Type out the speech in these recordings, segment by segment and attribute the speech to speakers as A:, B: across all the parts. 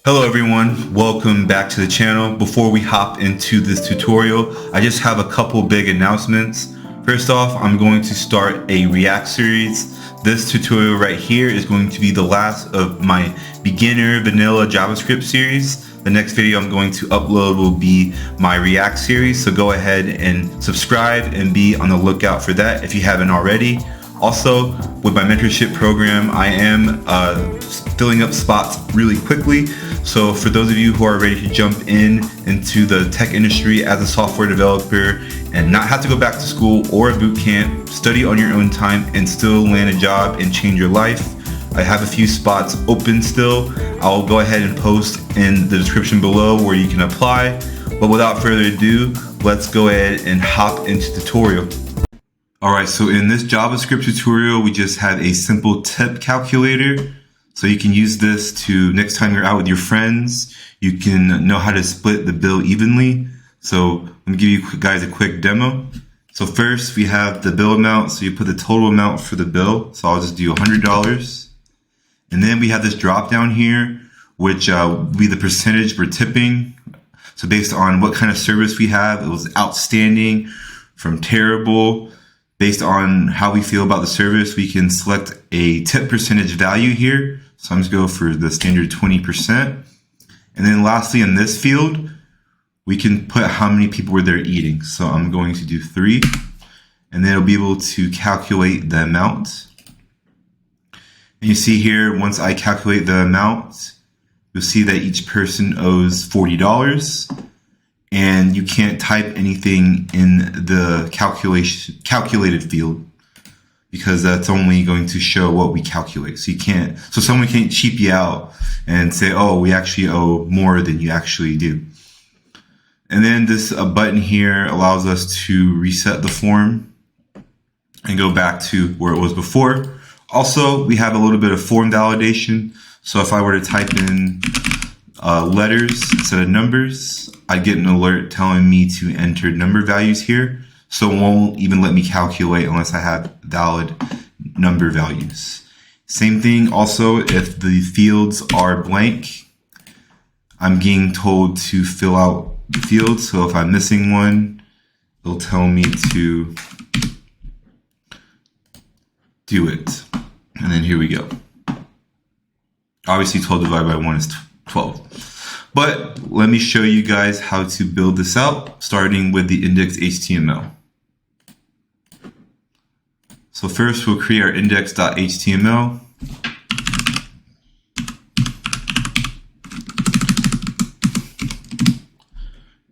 A: Hello everyone, welcome back to the channel. Before we hop into this tutorial, I just have a couple big announcements. First off, I'm going to start a React series. This tutorial right here is going to be the last of my beginner vanilla JavaScript series. The next video I'm going to upload will be my React series, so go ahead and subscribe and be on the lookout for that if you haven't already. Also, with my mentorship program, I am filling up spots really quickly. So for those of you who are ready to jump into the tech industry as a software developer and not have to go back to school or a boot camp, study on your own time and still land a job and change your life, I have a few spots open still. I'll go ahead and post in the description below where you can apply. But without further ado, let's go ahead and hop into the tutorial. Alright, so in this JavaScript tutorial, we just have a simple tip calculator. So you can use this to, next time you're out with your friends, you can know how to split the bill evenly. So let me give you guys a quick demo. So first we have the bill amount. So you put the total amount for the bill. So I'll just do $100. And then we have this drop down here, which will be the percentage we're tipping. So based on what kind of service we have, it was outstanding from terrible. Based on how we feel about the service, we can select a tip percentage value here. So I'm just going to go for the standard 20%. And then lastly, in this field, we can put how many people were there eating. So I'm going to do 3. And then it'll be able to calculate the amount. And you see here, once I calculate the amount, you'll see that each person owes $40. And you can't type anything in the calculated field because that's only going to show what we calculate. So you can't, so someone can't cheap you out and say, oh, we actually owe more than you actually do. And then this button here allows us to reset the form and go back to where it was before. Also, we have a little bit of form validation. So if I were to type in letters instead of numbers, I'd get an alert telling me to enter number values here. So it won't even let me calculate unless I have valid number values. Same thing also if the fields are blank, I'm being told to fill out the fields. So if I'm missing one, it'll tell me to do it. And then here we go. Obviously 12 divided by 1 is 12. But let me show you guys how to build this out, starting with the index.html. So first we'll create our index.html.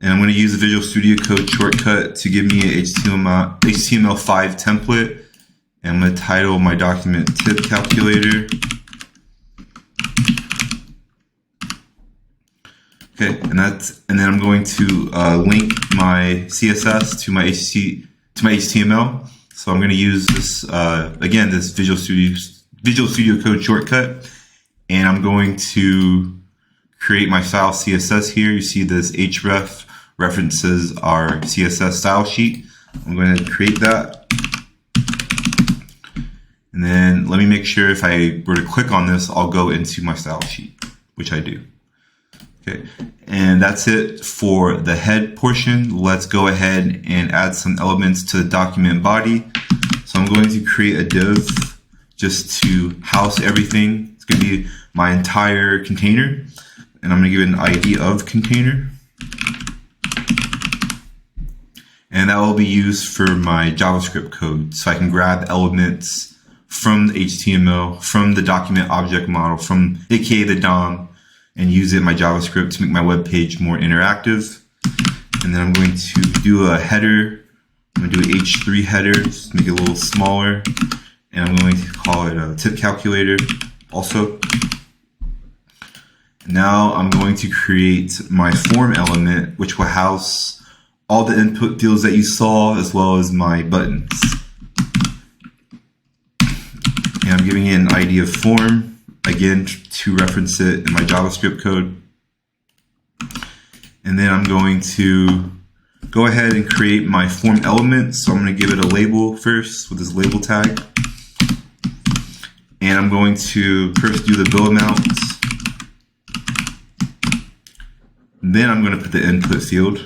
A: And I'm going to use the Visual Studio Code shortcut to give me an HTML5 template. And I'm going to title my document tip calculator. Okay, and then I'm going to link my CSS to my HTML. So I'm going to use this again, this Visual Studio Code shortcut, and I'm going to create my style CSS here. You see this href references our CSS style sheet. I'm going to create that, and then let me make sure if I were to click on this, I'll go into my style sheet, which I do. Okay, and that's it for the head portion. Let's go ahead and add some elements to the document body. So I'm going to create a div just to house everything. It's going to be my entire container, and I'm going to give it an ID of container. And that will be used for my JavaScript code. So I can grab elements from the HTML, from the document object model, from aka the DOM, and use it in my JavaScript to make my web page more interactive. And then I'm going to do a header. I'm going to do an H3 header, just make it a little smaller. And I'm going to call it a tip calculator also. Now I'm going to create my form element, which will house all the input fields that you saw, as well as my buttons. And I'm giving it an ID of form, again, to reference it in my JavaScript code. And then I'm going to go ahead and create my form element. So I'm going to give it a label first with this label tag. And I'm going to first do the bill amount. Then I'm going to put the input field.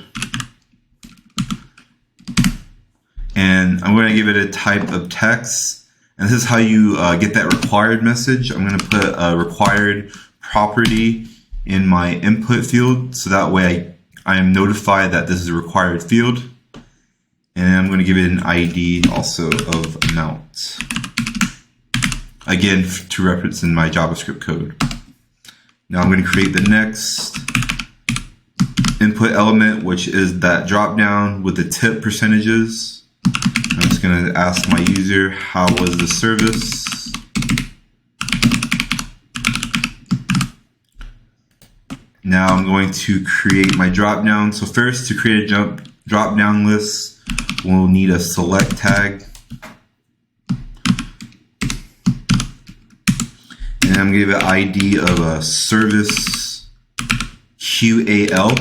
A: And I'm going to give it a type of text. And this is how you get that required message. I'm going to put a required property in my input field, so that way I am notified that this is a required field. And I'm going to give it an ID also of amount. Again, to reference in my JavaScript code. Now I'm going to create the next input element, which is that drop down with the tip percentages. I'm just going to ask my user, how was the service? Now I'm going to create my drop down. So first, to create a drop down list, we'll need a select tag. And I'm going to give it an ID of a service QAL,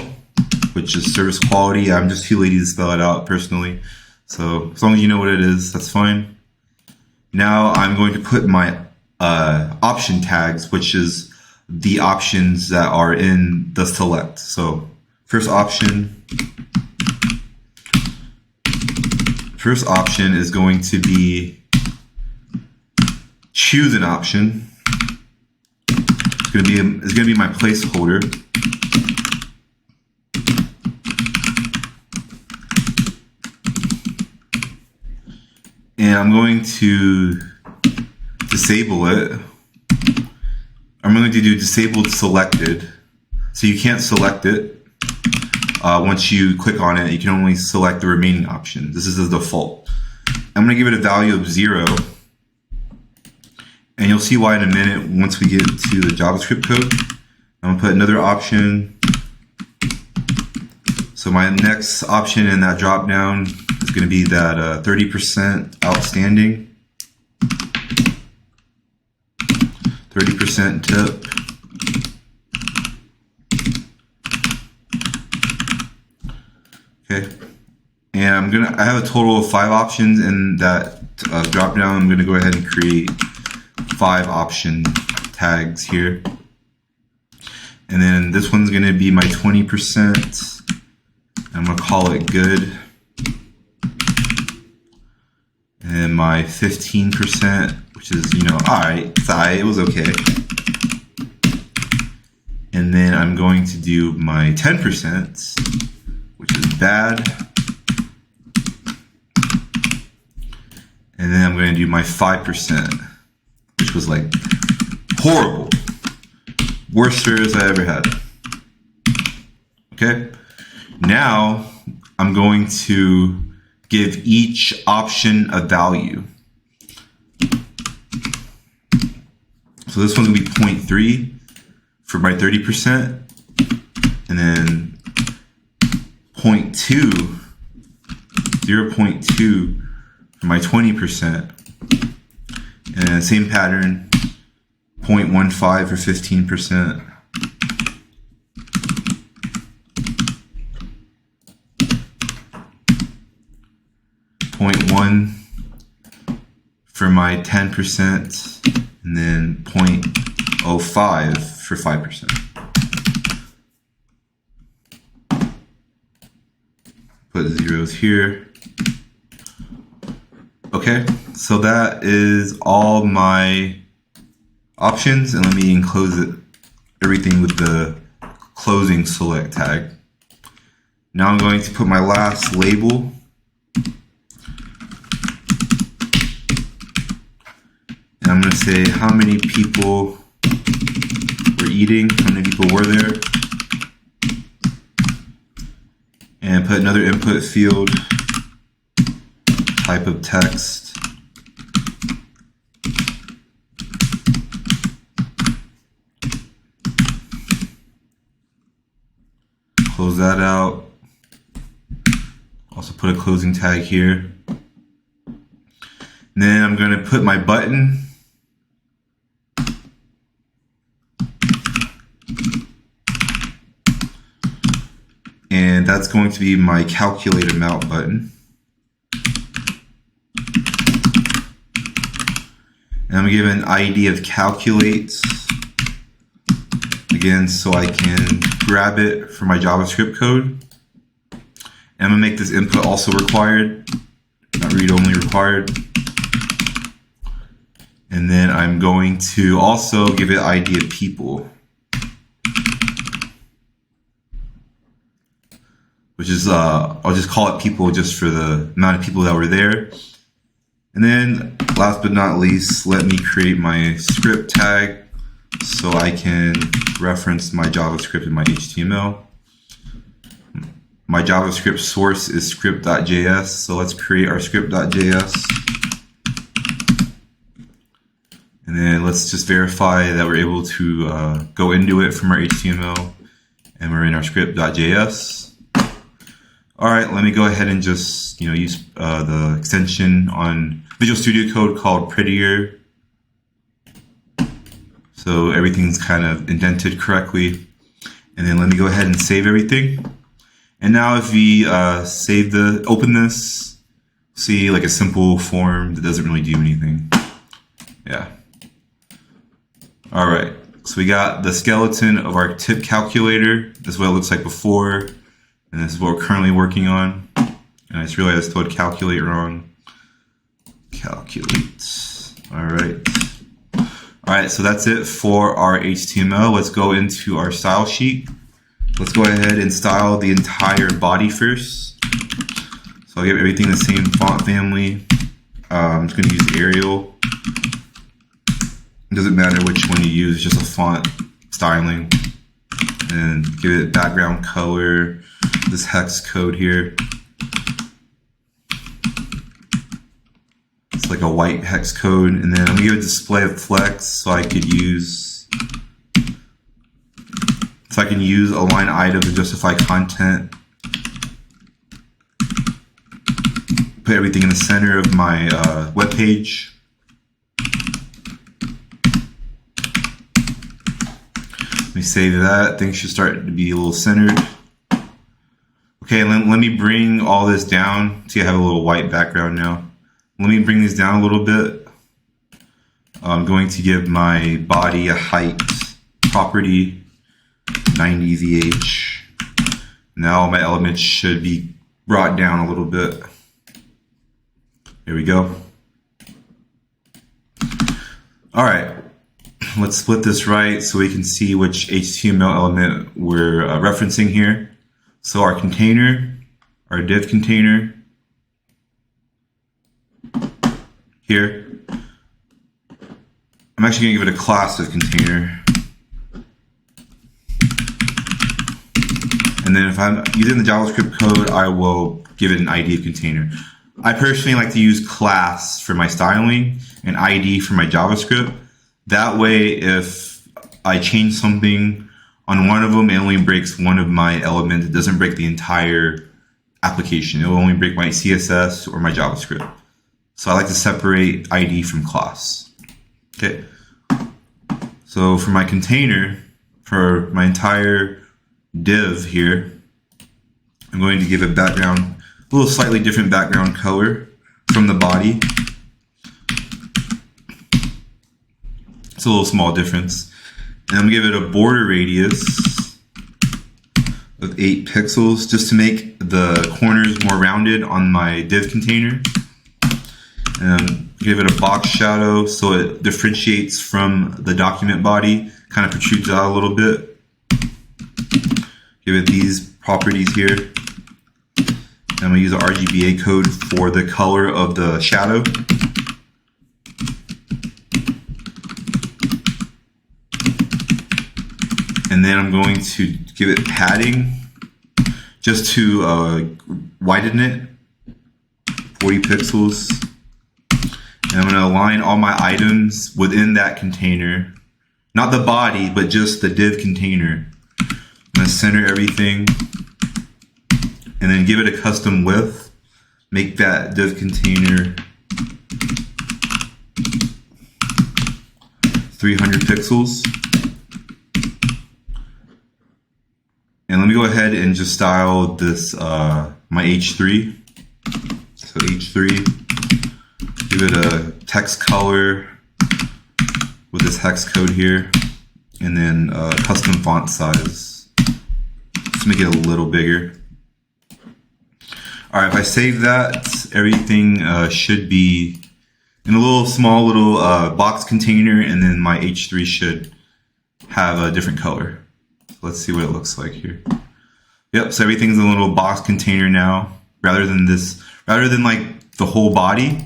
A: which is service quality. I'm just too lazy to spell it out personally. So as long as you know what it is, that's fine. Now I'm going to put my option tags, which is the options that are in the select. So first option is going to be choose an option. It's going to be my placeholder. And I'm going to disable it. I'm going to do disabled selected. So you can't select it. Once you click on it, you can only select the remaining options. This is the default. I'm going to give it a value of 0. And you'll see why in a minute once we get to the JavaScript code. I'm going to put another option. So my next option in that drop down is going to be that 30% outstanding. 30% tip. Okay. And I have a total of 5 options in that drop down. I'm going to go ahead and create 5 option tags here. And then this one's going to be my 20%. I'm going to call it good. And my 15%, which is, alright, it was okay. And then I'm going to do my 10%, which is bad. And then I'm going to do my 5%, which was like horrible. Worst service I ever had. Okay. Now I'm going to give each option a value. So this one's gonna be 0.3 for my 30%, and then 0.2 for my 20%, and then same pattern, 0.15 for 15%. 0.1 for my 10%, and then 0.05 for 5%. Put zeros here. Okay, so that is all my options, and let me enclose everything with the closing select tag. Now I'm going to put my last label. And I'm going to say how many people were eating, how many people were there. And put another input field, type of text. Close that out. Also put a closing tag here. And then I'm going to put my button. And that's going to be my calculate amount button. And I'm going to give it an ID of calculate. And I'm going to give it an ID of 0.5 for again, so I can grab it for my JavaScript code. And I'm gonna make this input also required, not read-only required. And then I'm going to also give it ID of people, which is, I'll just call it people just for the amount of people that were there. And then last but not least, let me create my script tag so I can reference my JavaScript in my HTML. My JavaScript source is script.js, so let's create our script.js. And then let's just verify that we're able to go into it from our HTML and we're in our script.js. All right, let me go ahead and just use the extension on Visual Studio Code called Prettier. So everything's kind of indented correctly. And then let me go ahead and save everything. And now if we open this, see like a simple form that doesn't really do anything. Yeah. All right, so we got the skeleton of our tip calculator. This is what it looks like before, and this is what we're currently working on. And I just realized I spelled calculate wrong. Calculate. All right, so that's it for our HTML. Let's go into our style sheet. Let's go ahead and style the entire body first. So I'll give everything the same font family. I'm just going to use Arial. It doesn't matter which one you use, just a font styling. And give it background color, this hex code here. It's like a white hex code. And then I'm going to give it display of flex so I can use a line item to justify content. Put everything in the center of my web page. Let me save that. Things should start to be a little centered. Okay, let me bring all this down. See, I have a little white background now. Let me bring these down a little bit. I'm going to give my body a height property, 90 VH. Now my elements should be brought down a little bit. There we go. All right. Let's split this right so we can see which HTML element we're referencing here. So our container, our div container here. I'm actually going to give it a class of container. And then if I'm using the JavaScript code, I will give it an ID of container. I personally like to use class for my styling and ID for my JavaScript. That way, if I change something on one of them, it only breaks one of my elements. It doesn't break the entire application. It will only break my CSS or my JavaScript. So I like to separate ID from class. Okay. So for my container, for my entire div here, I'm going to give a background, a little slightly different background color from the body. It's a little small difference. And I'm going to give it a border radius of 8 pixels just to make the corners more rounded on my div container. And give it a box shadow so it differentiates from the document body, kind of protrudes out a little bit. Give it these properties here. And I'm going to use an RGBA code for the color of the shadow. And then I'm going to give it padding just to widen it, 40 pixels. And I'm going to align all my items within that container, not the body, but just the div container. I'm going to center everything and then give it a custom width. Make that div container 300 pixels. And let me go ahead and just style this, my H3. So H3, give it a text color with this hex code here. and then custom font size. Let's make it a little bigger. All right, if I save that, everything should be in a little small little box container, and then my H3 should have a different color. Let's see what it looks like here. Yep, so everything's in a little box container now, rather than like the whole body.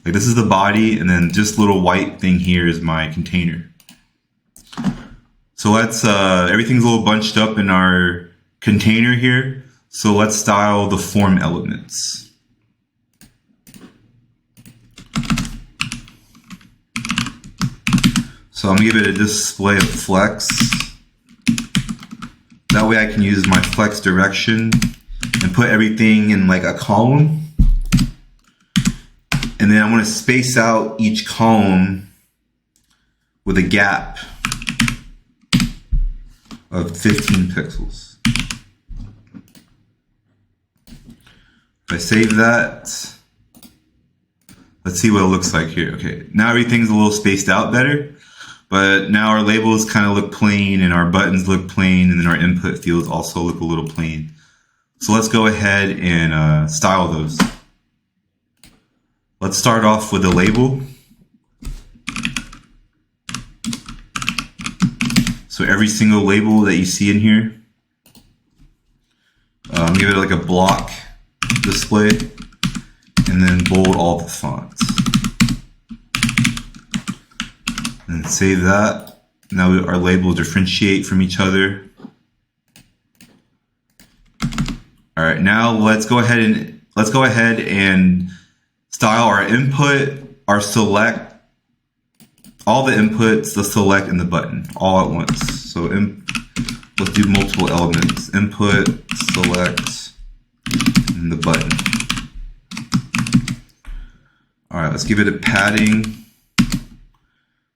A: Like this is the body, and then just little white thing here is my container. So let's, everything's a little bunched up in our container here. So let's style the form elements. So I'm gonna give it a display of flex. That way I can use my flex direction and put everything in like a column. And then I'm gonna space out each column with a gap of 15 pixels. If I save that, let's see what it looks like here. Okay, now everything's a little spaced out better, but now our labels kind of look plain and our buttons look plain, and then our input fields also look a little plain. So let's go ahead and style those. Let's start off with a label. So every single label that you see in here, give it like a block display, and then bold all the fonts. And save that. Now our labels differentiate from each other. All right, now let's go ahead and style our input, our select, all the inputs, the select, and the button all at once. So let's do multiple elements: input, select, and the button. All right, let's give it a padding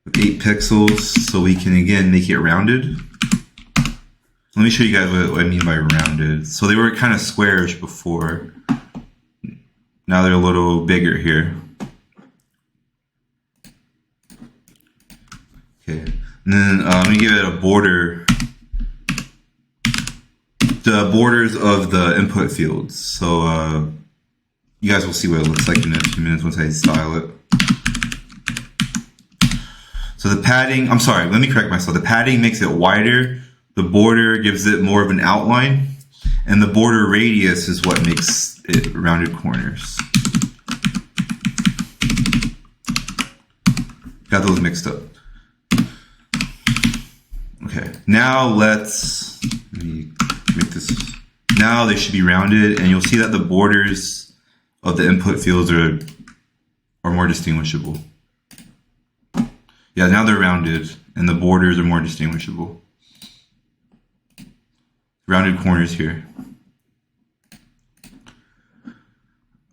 A: of 8 pixels so we can again make it rounded. Let me show you guys what I mean by rounded. So they were kind of squarish before. Now they're a little bigger here. Okay, and then let me give it a border. The borders of the input fields. So you guys will see what it looks like in a few minutes once I style it. So the padding, I'm sorry, let me correct myself. The padding makes it wider. The border gives it more of an outline. And the border radius is what makes it rounded corners. Got those mixed up. Okay, now let me make this. Now they should be rounded, and you'll see that the borders of the input fields are more distinguishable. Yeah, now they're rounded, and the borders are more distinguishable. Rounded corners here.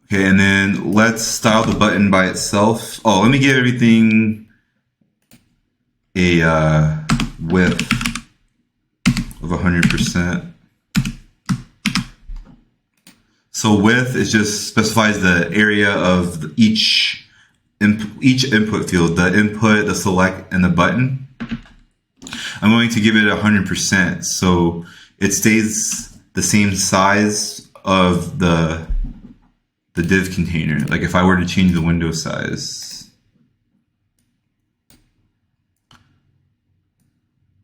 A: Okay, and then let's style the button by itself. Oh, let me give everything a width of 100%. So width is just specifies the area of each input field, the input, the select, and the button. I'm going to give it 100%, so it stays the same size of the div container. Like if I were to change the window size,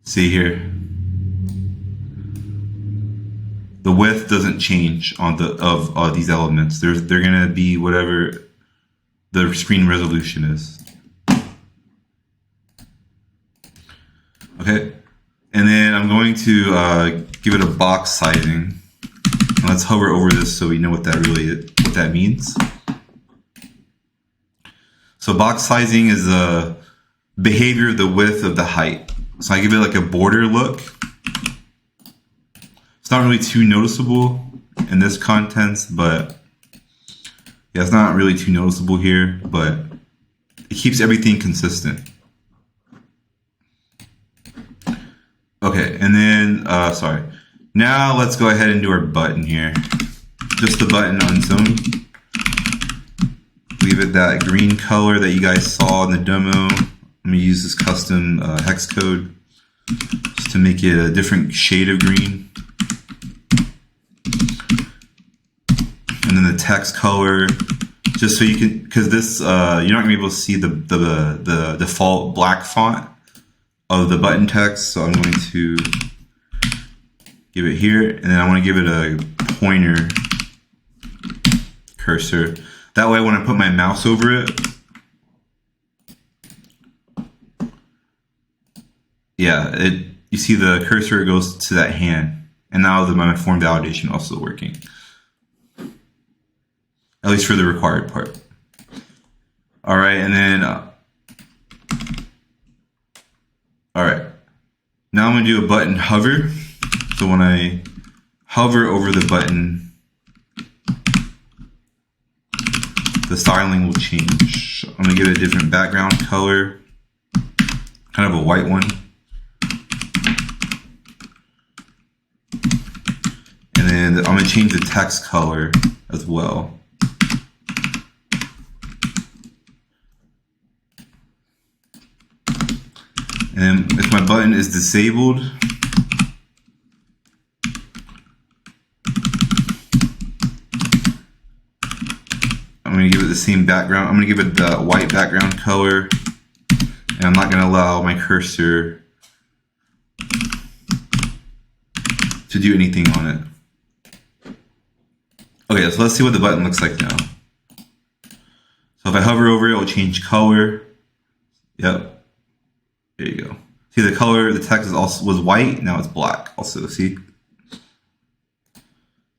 A: see here, the width doesn't change on of these elements. They're gonna be whatever the screen resolution is. Okay, and then I'm going to give it a box sizing. Let's hover over this so we know what that means. So box sizing is the behavior of the width of the height. So I give it like a border look. It's not really too noticeable in this context, but yeah, it's not really too noticeable here, but it keeps everything consistent. Okay, and then, sorry. Now let's go ahead and do our button here. Just the button on its own. Leave it that green color that you guys saw in the demo. I'm gonna use this custom hex code. just to make it a different shade of green. And then the text color, just so you can, because this, you're not gonna be able to see the default black font of the button text. So I'm going to give it here, and then I want to give it a pointer cursor. That way when I put my mouse over it, yeah, you see the cursor goes to that hand. And now my form validation also working. At least for the required part. All right, and then, all right. Now I'm gonna do a button hover. So when I hover over the button, the styling will change. I'm gonna give it a different background color, kind of a white one. And then I'm gonna change the text color as well. And then if my button is disabled, I'm going to give it the same background. I'm going to give it the white background color, and I'm not going to allow my cursor to do anything on it. Okay, so let's see what the button looks like now. So if I hover over it, it will change color. Yep. There you go. See the color, the text was white, now it's black also, see?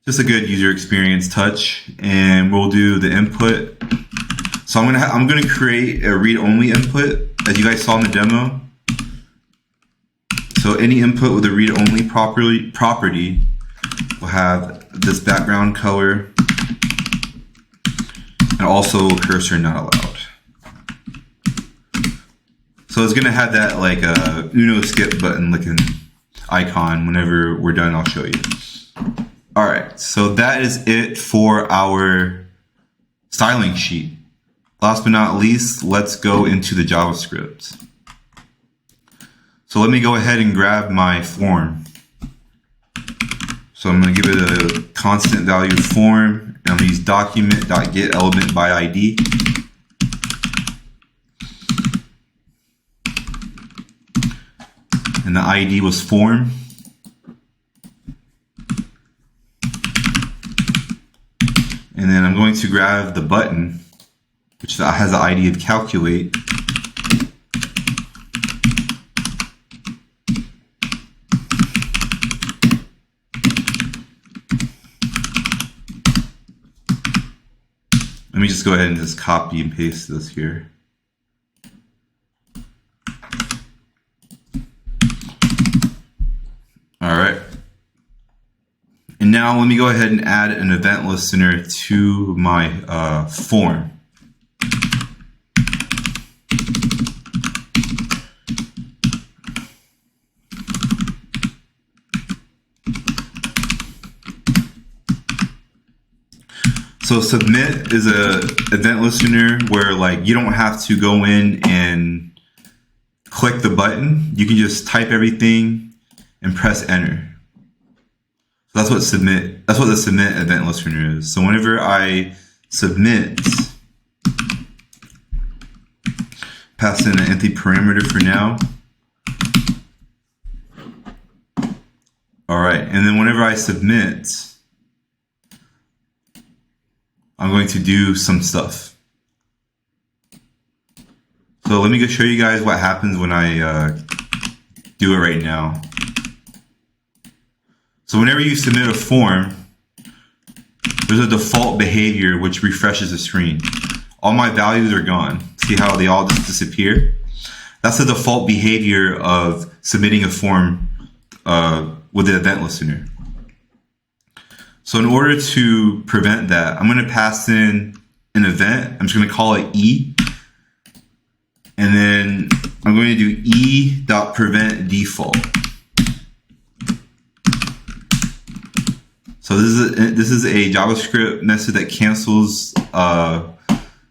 A: Just a good user experience touch, and we'll do the input. So I'm gonna create a read-only input, as you guys saw in the demo. So any input with a read-only property will have this background color, and also cursor not allowed. So it's gonna have that like a Uno skip button looking icon. Whenever we're done, I'll show you. All right, so that is it for our styling sheet. Last but not least, let's go into the JavaScript. So let me go ahead and grab my form. So I'm gonna give it a constant value form, and I'm gonna use document.getElementById. And the ID was form. And then I'm going to grab the button, which has the ID of calculate. Let me just go ahead and just copy and paste this here. All right. And now let me go ahead and add an event listener to my form. So submit is a event listener where like you don't have to go in and click the button. You can just type everything and press enter. So that's what the submit event listener is. So whenever I submit, pass in an empty parameter for now. All right, and then whenever I submit, I'm going to do some stuff. So let me go show you guys what happens when I do it right now. So whenever you submit a form, there's a default behavior which refreshes the screen. All my values are gone. See how they all just disappear? That's the default behavior of submitting a form with the event listener. So in order to prevent that, I'm going to pass in an event. I'm just going to call it E. And then I'm going to do e.preventDefault. So this is a JavaScript method that cancels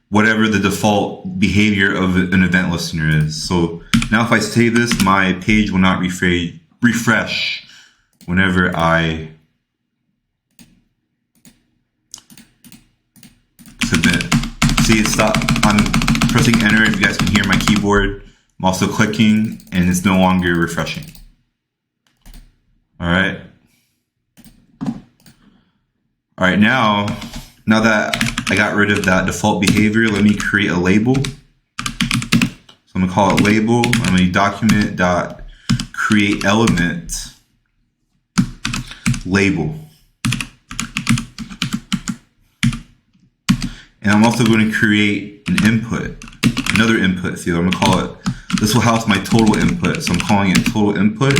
A: whatever the default behavior of an event listener is. So Now if I save this, my page will not refresh whenever I submit. See, it stopped. I'm pressing enter. If you guys can hear my keyboard, I'm also clicking and it's no longer refreshing. All right. All right, now that I got rid of that default behavior, let me create a label. So I'm gonna call it label. I'm gonna document.create element label. And I'm also going to create an input, another input field. I'm gonna call it, this will house my total input. So I'm calling it total input.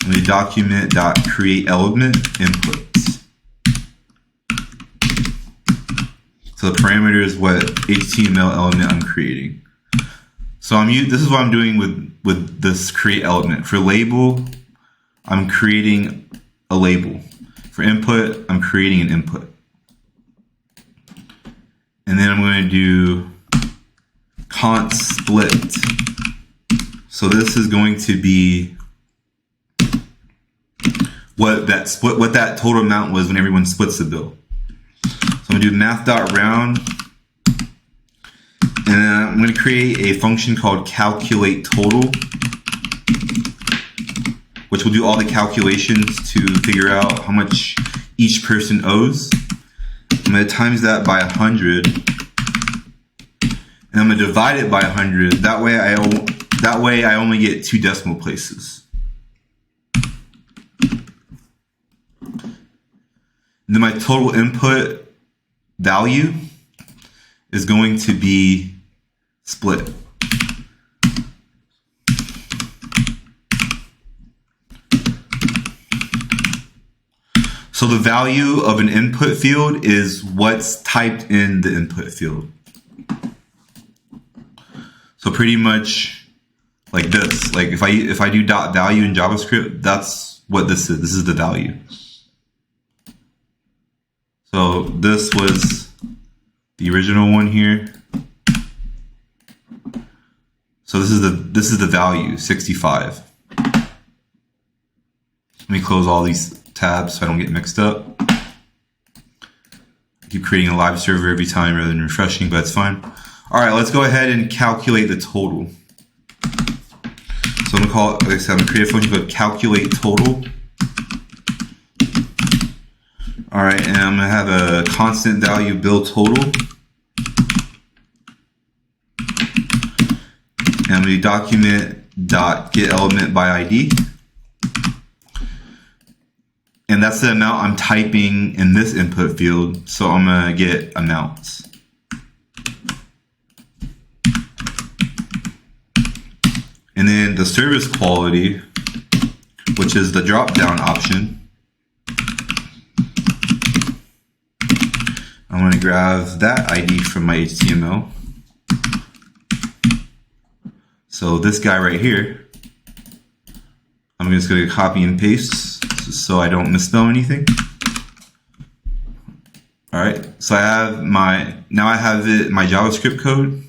A: I'm gonna document.create element inputs. So the parameter is what HTML element I'm creating. So this is what I'm doing with this create element. For label, I'm creating a label. For input, I'm creating an input. And then I'm going to do const split. So this is going to be what that total amount was when everyone splits the bill. So I'm going to do math.round, and then I'm going to create a function called calculate total, which will do all the calculations to figure out how much each person owes. I'm going to times that by 100, and I'm going to divide it by 100. That way I only get 2 decimal places. And then my total input value is going to be split. So the value of an input field is what's typed in the input field. So pretty much like this. Like if I do dot value in JavaScript, that's what this is. This is the value. So this was the original one here. So this is the value, 65. Let me close all these tabs so I don't get mixed up. I keep creating a live server every time rather than refreshing, but it's fine. All right, let's go ahead and calculate the total. So I'm gonna call it, like I said, I'm gonna create a function called calculate total. All right, and I'm gonna have a constant value bill total. And I'm gonna do document.get element by ID. And that's the amount I'm typing in this input field. So I'm gonna get amounts. And then the service quality, which is the drop-down option. I'm going to grab that ID from my HTML. So this guy right here, I'm just going to copy and paste so I don't misspell anything. All right, so I have my JavaScript code,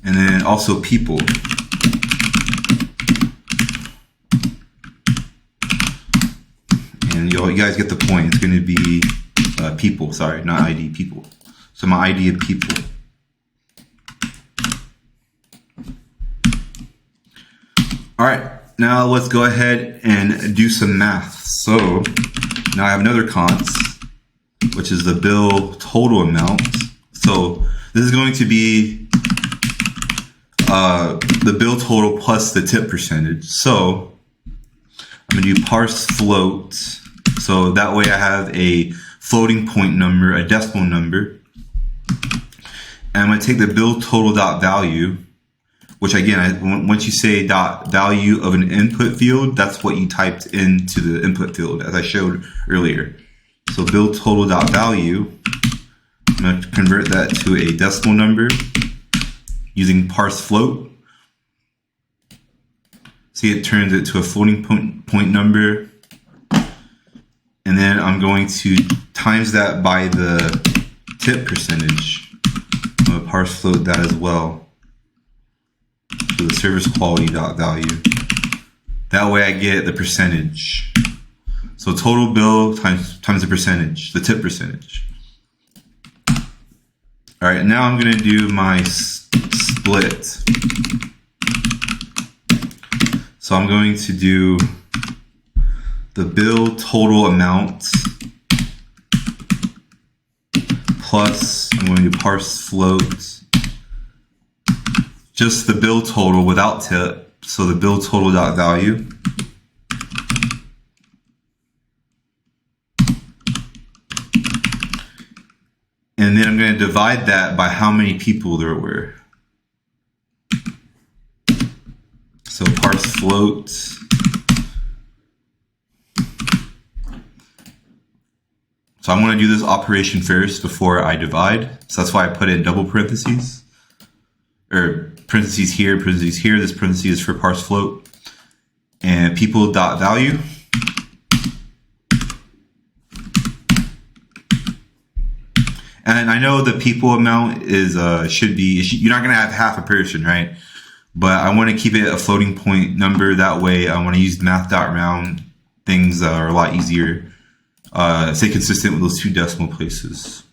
A: and then also people. And you guys get the point. It's going to be people, sorry, not ID, people. So my ID of people. All right, now let's go ahead and do some math. So now I have another const, which is the bill total amount. So this is going to be the bill total plus the tip percentage. So I'm going to do parse float. So that way I have a floating point number, a decimal number. And I'm going to take the bill total dot value, which again, once you say dot value of an input field, that's what you typed into the input field, as I showed earlier. So bill total dot value, I'm going to convert that to a decimal number using parse float. See, it turns it to a floating point number. And then I'm going to times that by the tip percentage. I'm going to parse float that as well. So the service quality dot value. That way I get the percentage. So total bill times the percentage, the tip percentage. All right, now I'm gonna do my split. So I'm going to do the bill total amount plus, I'm going to do parse float, just the bill total without tip. So the bill total dot value. And then I'm going to divide that by how many people there were. So parse float. So I'm going to do this operation first before I divide. So that's why I put it in double parentheses. Or parentheses here. This parentheses is for parse float. And people dot value. And I know the people amount is should be, you're not going to have half a person, right? But I want to keep it a floating point number. That way I want to use math.round. Things are a lot easier. Stay consistent with those two decimal places.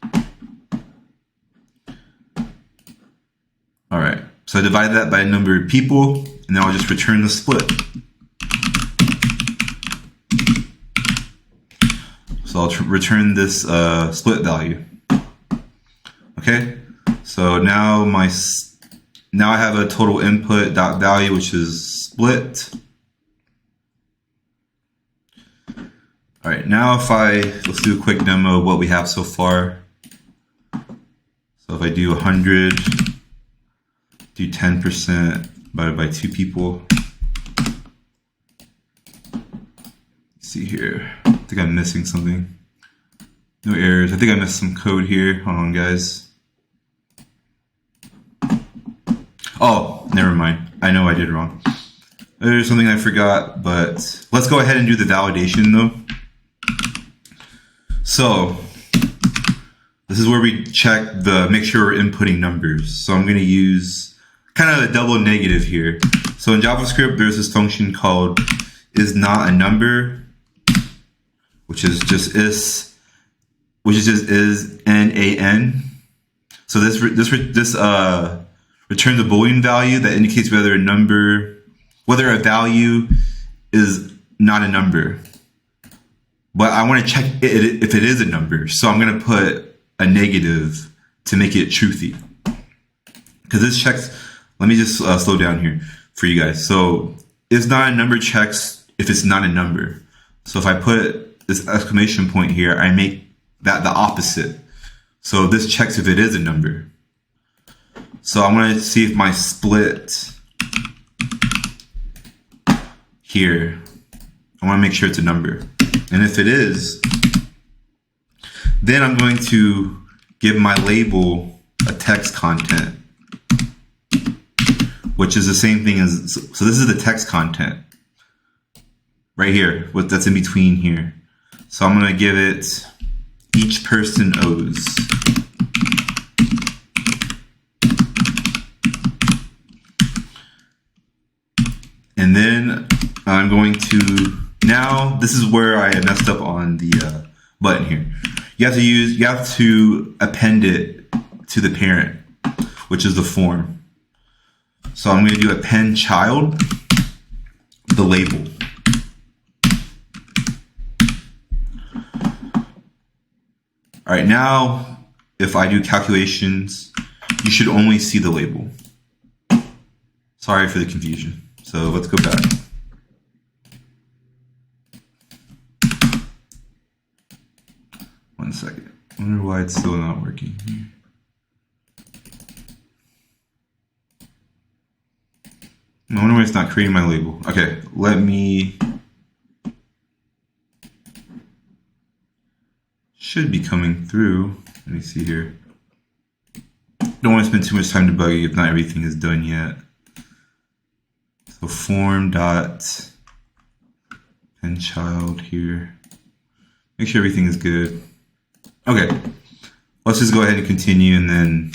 A: All right, so I divide that by the number of people, and then I'll just return the split. So I'll return this split value. Okay, so now I have a total input dot value, which is split. All right, now let's do a quick demo of what we have so far. So if I do 100, do 10% divided by 2 people. Let's see here, I think I'm missing something. No errors, I think I missed some code here. Hold on, guys. Oh, never mind. I know I did wrong. There's something I forgot, but let's go ahead and do the validation though. So this is where we check make sure we're inputting numbers. So I'm going to use kind of a double negative here. So in JavaScript, there's this function called is not a number, which is just is NaN. So this returns a Boolean value that indicates whether a value is not a number. But I want to check if it is a number. So I'm going to put a negative to make it truthy. Because this checks, let me just slow down here for you guys. So it's not a number checks if it's not a number. So if I put this exclamation point here, I make that the opposite. So this checks if it is a number. So I'm going to see if my split here, I want to make sure it's a number. And if it is, then I'm going to give my label a text content, which is the same thing as, so this is the text content right here, that's in between here. So I'm going to give it each person owes. And then I'm going to, now this is where I messed up on the button here. You have to append it to the parent, which is the form. So I'm going to do append child, the label. All right, now if I do calculations, you should only see the label. Sorry for the confusion. So let's go back. One second. I wonder why it's still not working here. I wonder why it's not creating my label. Okay, should be coming through. Let me see here. Don't want to spend too much time debugging if not everything is done yet. So form dot and child here. Make sure everything is good. Okay, let's just go ahead and continue, and then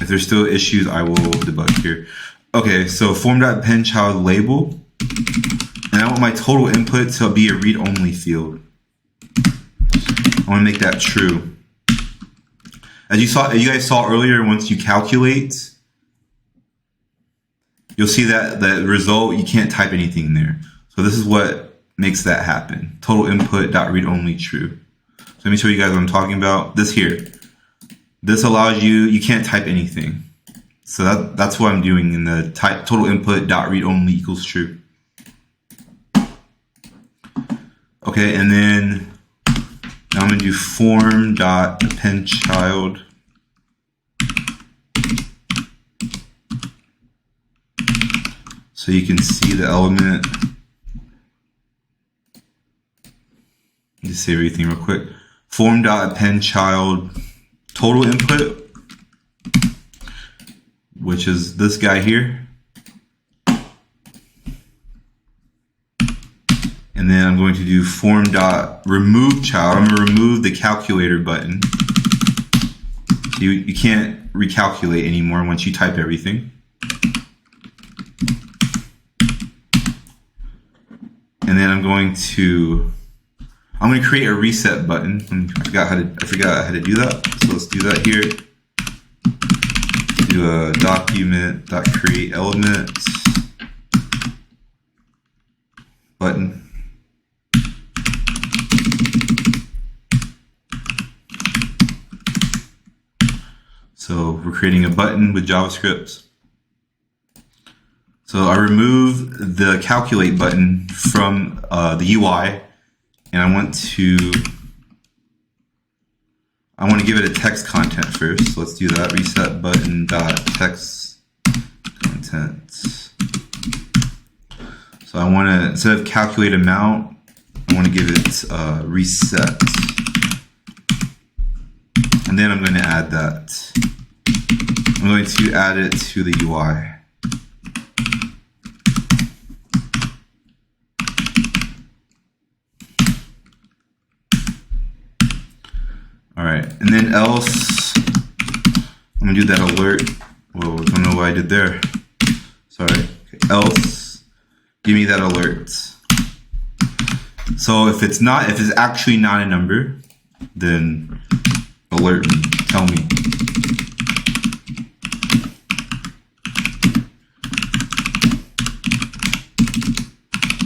A: if there's still issues, I will debug here. Okay, so form.append child label, and I want my total input to be a read-only field. I want to make that true. As you guys saw earlier, once you calculate, you'll see that the result, you can't type anything in there. So this is what makes that happen. Total input dot read only true. So let me show you guys what I'm talking about. This here. This allows you can't type anything. So that's what I'm doing in the type total input dot read only equals true. Okay, and then now I'm gonna do form dot append child. So you can see the element. Just save everything real quick. Form dot append child total input, which is this guy here. And then I'm going to do form dot remove child. I'm going to remove the calculator button. You can't recalculate anymore once you type everything. And then I'm going to create a reset button. I forgot how to do that. So let's do that here. Do a document.create element button. So we're creating a button with JavaScript. So I remove the calculate button from the UI, and I want to give it a text content first. So let's do that. Reset button dot text content. So I want to, instead of calculate amount, I want to give it reset, and then I'm going to add that. I'm going to add it to the UI. All right, and then else, I'm gonna do that alert. Whoa, I don't know what I did there. Sorry. Okay. Else, give me that alert. So if it's actually not a number, then alert me, tell me.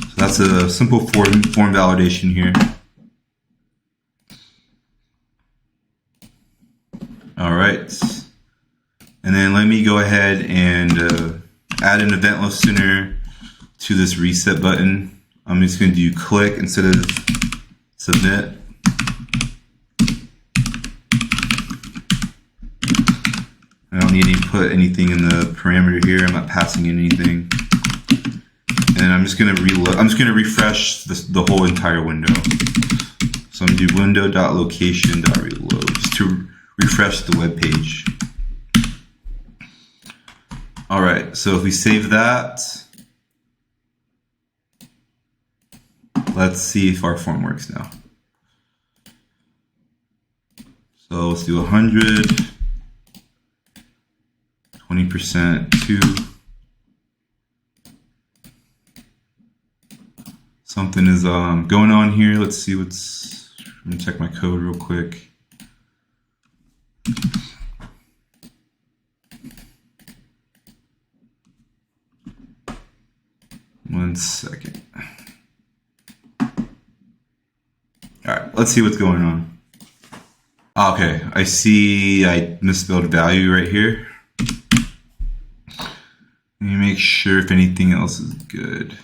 A: So that's a simple form validation here. All right, and then let me go ahead and add an event listener to this reset button. I'm just going to do click instead of submit. I don't need to put anything in the parameter here. I'm not passing in anything. And I'm just going to reload. I'm just going to refresh the whole entire window. So I'm going to do window.location.reload just to refresh the web page. All right, so if we save that, let's see if our form works now. So let's do 100, 20% 2. Something is going on here. Let's see what's, I'm gonna check my code real quick. One second. All right, let's see what's going on. Okay, I see I misspelled value right here. Let me make sure if anything else is good.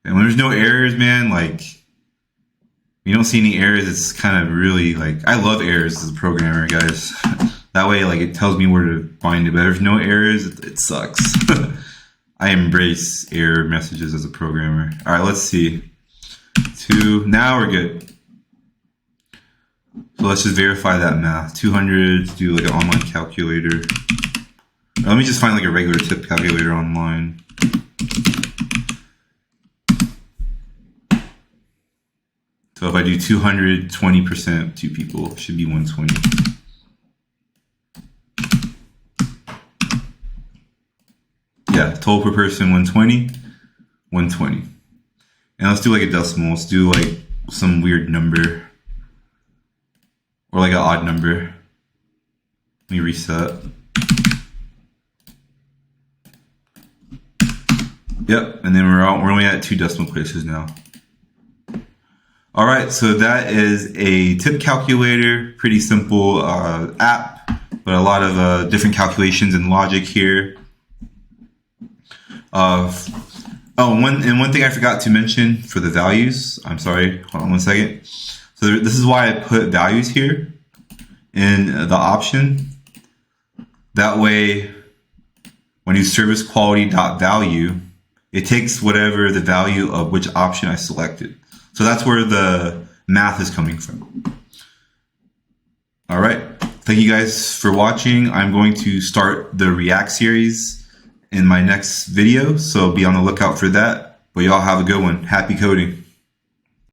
A: And when there's no errors, man, like, you don't see any errors, it's kind of really, like, I love errors as a programmer, guys. That way, like, it tells me where to find it, but if there's no errors, it sucks. I embrace error messages as a programmer. All right, let's see. 2, now we're good. So let's just verify that math. 200, do like an online calculator. Let me just find like a regular tip calculator online. So if I do 200, 20%, 2 people, it should be 120. Yeah, total per person 120, 120. And let's do like a decimal. Let's do like some weird number. Or like an odd number. Let me reset. Yep, and then we're only at 2 decimal places now. All right, so that is a tip calculator. Pretty simple app, but a lot of different calculations and logic here. One thing I forgot to mention for the values. I'm sorry. Hold on one second. So this is why I put values here in the option. That way, when you service quality.value, it takes whatever the value of which option I selected. So that's where the math is coming from. All right. Thank you guys for watching. I'm going to start the React series in my next video, so be on the lookout for that. But y'all have a good one. Happy coding.